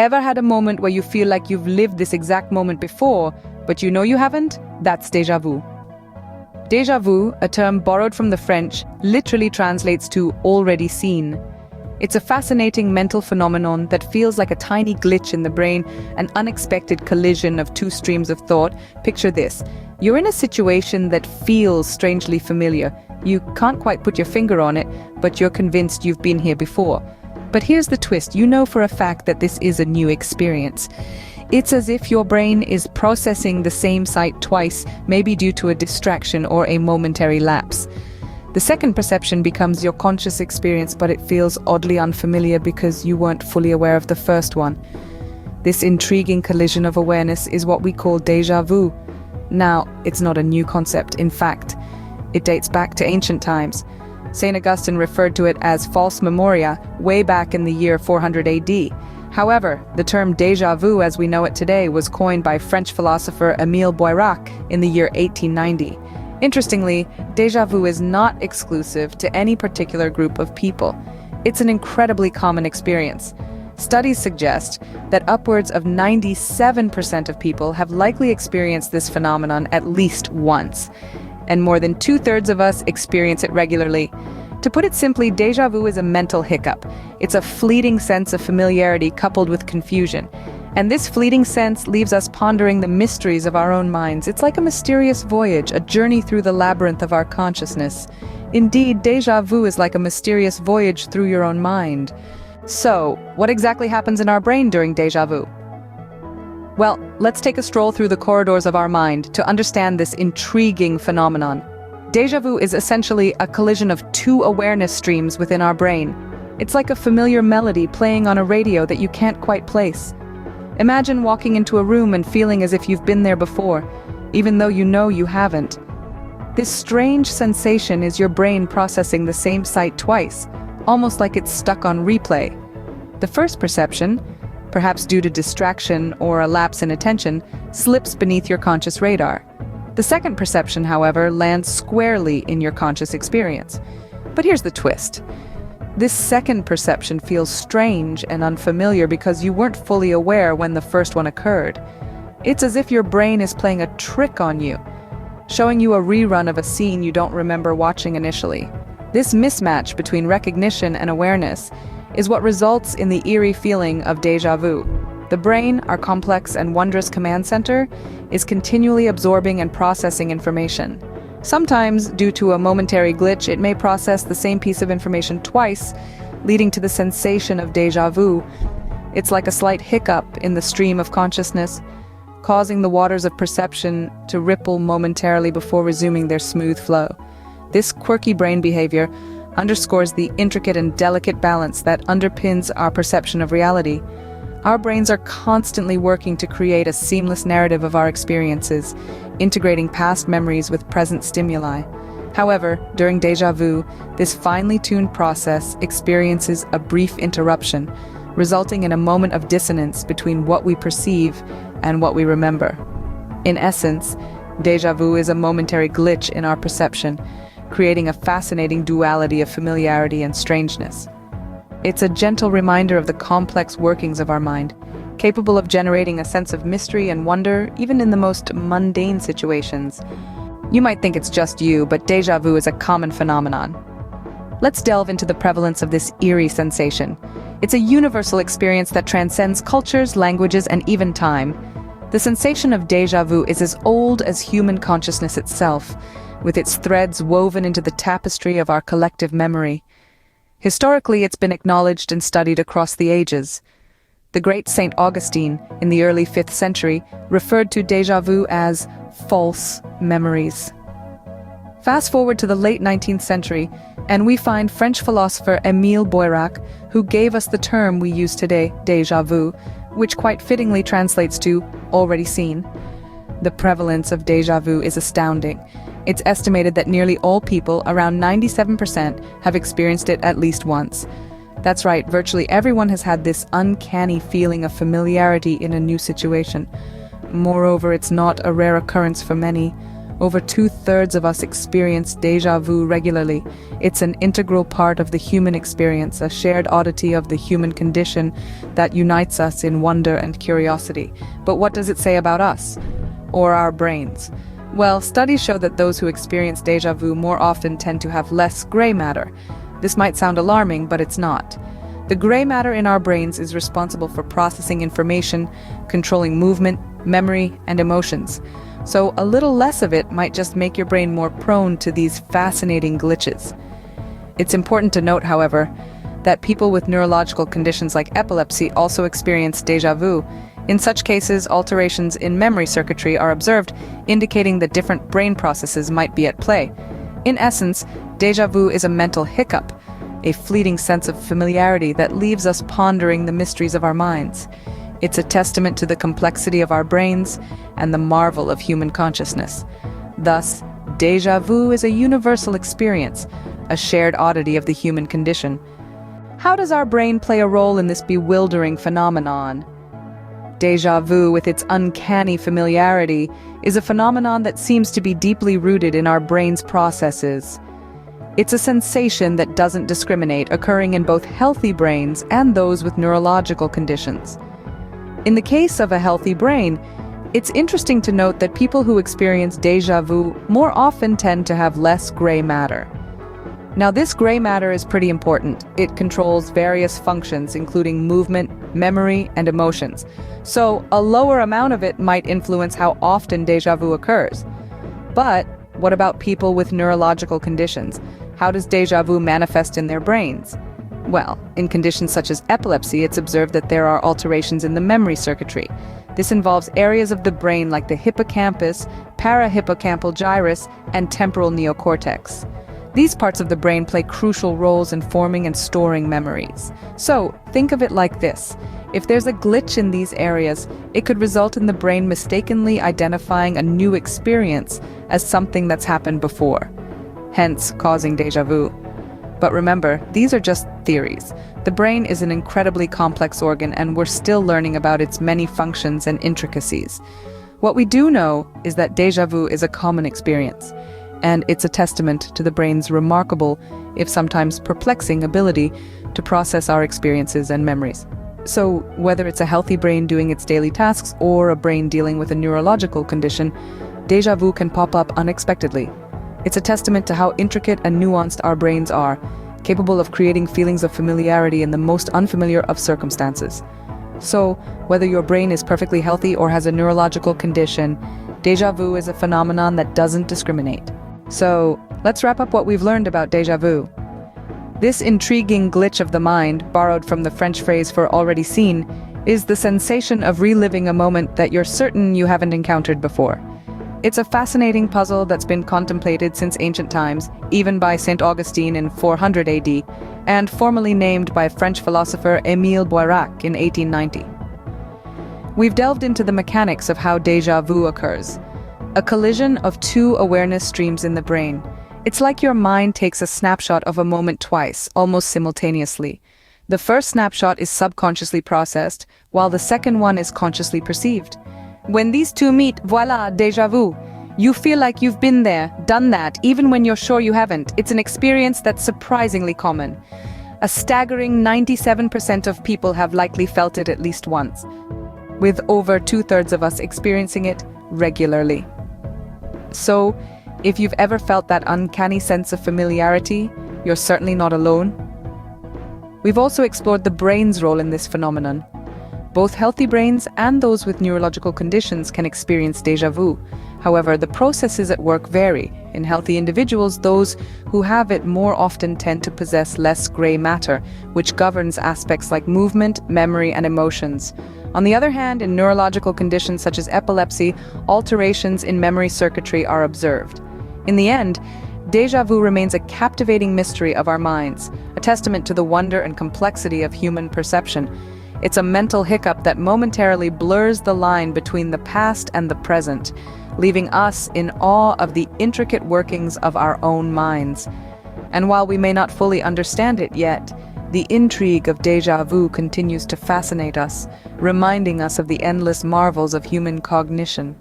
Ever had a moment where you feel like you've lived this exact moment before, but you know you haven't? That's déjà vu. Déjà vu, a term borrowed from the French, literally translates to already seen. It's a fascinating mental phenomenon that feels like a tiny glitch in the brain, an unexpected collision of two streams of thought. Picture this. You're in a situation that feels strangely familiar. You can't quite put your finger on it, but you're convinced you've been here before. But here's the twist. You know for a fact that this is a new experience. It's as if your brain is processing the same sight twice, maybe due to a distraction or a momentary lapse. The second perception becomes your conscious experience, but it feels oddly unfamiliar because you weren't fully aware of the first one. This intriguing collision of awareness is what we call déjà vu. Now, it's not a new concept. In fact, it dates back to ancient times. St. Augustine referred to it as false memoria way back in the year 400 AD. However, the term déjà vu as we know it today was coined by French philosopher Émile Boirac in the year 1890. Interestingly, déjà vu is not exclusive to any particular group of people. It's an incredibly common experience. Studies suggest that upwards of 97% of people have likely experienced this phenomenon at least once, and more than 2/3 of us experience it regularly. To put it simply, déjà vu is a mental hiccup. It's a fleeting sense of familiarity coupled with confusion. And this fleeting sense leaves us pondering the mysteries of our own minds. It's like a mysterious voyage, a journey through the labyrinth of our consciousness. Indeed, déjà vu is like a mysterious voyage through your own mind. So, what exactly happens in our brain during déjà vu? Well, let's take a stroll through the corridors of our mind to understand this intriguing phenomenon. Déjà vu is essentially a collision of two awareness streams within our brain. It's like a familiar melody playing on a radio that you can't quite place. Imagine walking into a room and feeling as if you've been there before, even though you know you haven't. This strange sensation is your brain processing the same sight twice, almost like it's stuck on replay. The first perception, perhaps due to distraction or a lapse in attention, slips beneath your conscious radar. The second perception, however, lands squarely in your conscious experience. But here's the twist. This second perception feels strange and unfamiliar because you weren't fully aware when the first one occurred. It's as if your brain is playing a trick on you, showing you a rerun of a scene you don't remember watching initially. This mismatch between recognition and awareness is what results in the eerie feeling of déjà vu. The brain, our complex and wondrous command center, is continually absorbing and processing information. Sometimes, due to a momentary glitch, it may process the same piece of information twice, leading to the sensation of déjà vu. It's like a slight hiccup in the stream of consciousness, causing the waters of perception to ripple momentarily before resuming their smooth flow. This quirky brain behavior underscores the intricate and delicate balance that underpins our perception of reality. Our brains are constantly working to create a seamless narrative of our experiences, integrating past memories with present stimuli. However, during déjà vu, this finely tuned process experiences a brief interruption, resulting in a moment of dissonance between what we perceive and what we remember. In essence, déjà vu is a momentary glitch in our perception, creating a fascinating duality of familiarity and strangeness. It's a gentle reminder of the complex workings of our mind, capable of generating a sense of mystery and wonder even in the most mundane situations. You might think it's just you, but déjà vu is a common phenomenon. Let's delve into the prevalence of this eerie sensation. It's a universal experience that transcends cultures, languages, and even time. The sensation of déjà vu is as old as human consciousness itself, with its threads woven into the tapestry of our collective memory. Historically, it's been acknowledged and studied across the ages. The great St. Augustine, in the early 5th century, referred to déjà vu as false memories. Fast forward to the late 19th century, and we find French philosopher Émile Boirac, who gave us the term we use today, déjà vu, which quite fittingly translates to already seen. The prevalence of déjà vu is astounding. It's estimated that nearly all people, around 97%, have experienced it at least once. That's right, virtually everyone has had this uncanny feeling of familiarity in a new situation. Moreover, it's not a rare occurrence for many. Over 2/3 of us experience déjà vu regularly. It's an integral part of the human experience, a shared oddity of the human condition that unites us in wonder and curiosity. But what does it say about us? Or our brains? Well, studies show that those who experience déjà vu more often tend to have less gray matter. This might sound alarming, but it's not. The gray matter in our brains is responsible for processing information, controlling movement, memory, and emotions. So a little less of it might just make your brain more prone to these fascinating glitches. It's important to note, however, that people with neurological conditions like epilepsy also experience déjà vu. In such cases, alterations in memory circuitry are observed, indicating that different brain processes might be at play. In essence, déjà vu is a mental hiccup, a fleeting sense of familiarity that leaves us pondering the mysteries of our minds. It's a testament to the complexity of our brains and the marvel of human consciousness. Thus, déjà vu is a universal experience, a shared oddity of the human condition. How does our brain play a role in this bewildering phenomenon? Déjà vu, with its uncanny familiarity, is a phenomenon that seems to be deeply rooted in our brain's processes. It's a sensation that doesn't discriminate, occurring in both healthy brains and those with neurological conditions. In the case of a healthy brain, it's interesting to note that people who experience déjà vu more often tend to have less gray matter. Now, this gray matter is pretty important. It controls various functions, including movement, memory, and emotions. So, a lower amount of it might influence how often déjà vu occurs. But what about people with neurological conditions? How does déjà vu manifest in their brains? Well, in conditions such as epilepsy, it's observed that there are alterations in the memory circuitry. This involves areas of the brain like the hippocampus, parahippocampal gyrus, and temporal neocortex. These parts of the brain play crucial roles in forming and storing memories. So, think of it like this. If there's a glitch in these areas, it could result in the brain mistakenly identifying a new experience as something that's happened before, hence causing déjà vu. But remember, these are just theories. The brain is an incredibly complex organ, and we're still learning about its many functions and intricacies. What we do know is that déjà vu is a common experience, and it's a testament to the brain's remarkable, if sometimes perplexing, ability to process our experiences and memories. So, whether it's a healthy brain doing its daily tasks or a brain dealing with a neurological condition, déjà vu can pop up unexpectedly. It's a testament to how intricate and nuanced our brains are, capable of creating feelings of familiarity in the most unfamiliar of circumstances. So, whether your brain is perfectly healthy or has a neurological condition, déjà vu is a phenomenon that doesn't discriminate. So, let's wrap up what we've learned about déjà vu. This intriguing glitch of the mind, borrowed from the French phrase for already seen, is the sensation of reliving a moment that you're certain you haven't encountered before. It's a fascinating puzzle that's been contemplated since ancient times, even by St. Augustine in 400 AD, and formally named by French philosopher Émile Boirac in 1890. We've delved into the mechanics of how déjà vu occurs, a collision of two awareness streams in the brain. It's like your mind takes a snapshot of a moment twice, almost simultaneously. The first snapshot is subconsciously processed, while the second one is consciously perceived. When these two meet, voila, déjà vu. You feel like you've been there, done that, even when you're sure you haven't. It's an experience that's surprisingly common. A staggering 97% of people have likely felt it at least once, with over 2/3 of us experiencing it regularly. So, if you've ever felt that uncanny sense of familiarity, you're certainly not alone. We've also explored the brain's role in this phenomenon. Both healthy brains and those with neurological conditions can experience déjà vu. However, the processes at work vary. In healthy individuals, those who have it more often tend to possess less gray matter, which governs aspects like movement, memory, and emotions. On the other hand, in neurological conditions such as epilepsy, alterations in memory circuitry are observed. In the end, déjà vu remains a captivating mystery of our minds, a testament to the wonder and complexity of human perception. It's a mental hiccup that momentarily blurs the line between the past and the present, leaving us in awe of the intricate workings of our own minds. And while we may not fully understand it yet, the intrigue of déjà vu continues to fascinate us, reminding us of the endless marvels of human cognition.